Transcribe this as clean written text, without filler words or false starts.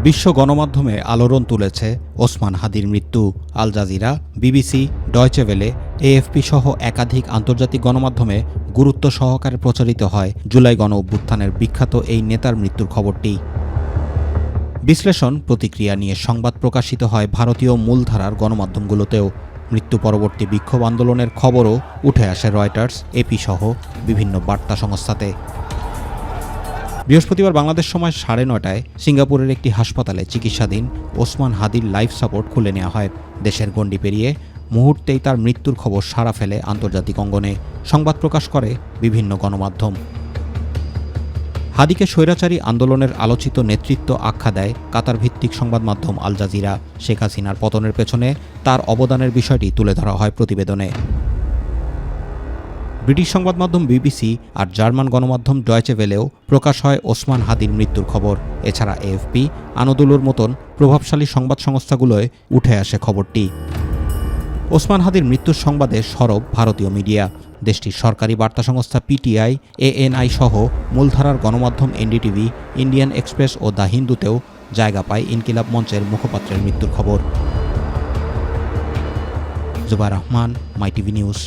বিশ্ব গণমাধ্যমে আলোড়ন তুলেছে ওসমান হাদির মৃত্যু। Al Jazeera, BBC, Deutsche Welle, AFP সহ একাধিক আন্তর্জাতিক গণমাধ্যমে গুরুত্ব সহকারে প্রচারিত হয় জুলাই গণ অভ্যুত্থানের বিখ্যাত এই নেতার মৃত্যুর খবরটি। বিশ্লেষণ, প্রতিক্রিয়া নিয়ে সংবাদ প্রকাশিত হয় ভারতীয় মূলধারার গণমাধ্যমগুলোতেও। মৃত্যু পরবর্তী বিক্ষোভ আন্দোলনের খবরও উঠে আসে রয়টার্স, এপি সহ বিভিন্ন বার্তা সংস্থাতে। বৃহস্পতিবার বাংলাদেশ সময় 9:30টায় সিঙ্গাপুরের একটি হাসপাতালে চিকিৎসাধীন ওসমান হাদির লাইফ সাপোর্ট খুলে নেওয়া হয়। দেশের গণ্ডি পেরিয়ে মুহূর্তেই তার মৃত্যুর খবর সাড়া ফেলে আন্তর্জাতিক অঙ্গনে। সংবাদ প্রকাশ করে বিভিন্ন গণমাধ্যম। হাদিকে স্বৈরাচারী আন্দোলনের আলোচিত নেতৃত্ব আখ্যা দেয় কাতার ভিত্তিক সংবাদ মাধ্যম আল জাজিরা। শেখ হাসিনার পতনের পেছনে তার অবদানের বিষয়টি তুলে ধরা হয় প্রতিবেদনে। ব্রিটিশ সংবাদ মাধ্যম বিবিসি আর জার্মান গণমাধ্যম ডয়চে ভেলেও প্রকাশ হয় ওসমান হাদির মৃত্যুর খবর। এছাড়া এএফপি, আনাদোলুর মতন প্রভাবশালী সংবাদ সংস্থাগুলোয় উঠে আসে খবরটি। ওসমান হাদির মৃত্যুর সংবাদে সরব ভারতীয় মিডিয়া। দেশটির সরকারি বার্তা সংস্থা পিটিআই, এএনআই সহ মূলধারার গণমাধ্যম এনডিটিভি, ইন্ডিয়ান এক্সপ্রেস ও দ্য হিন্দুতেও জায়গা পায় ইনকিলাব মঞ্চের মুখপাত্রের মৃত্যুর খবর। Zubair Rahman, My TV news.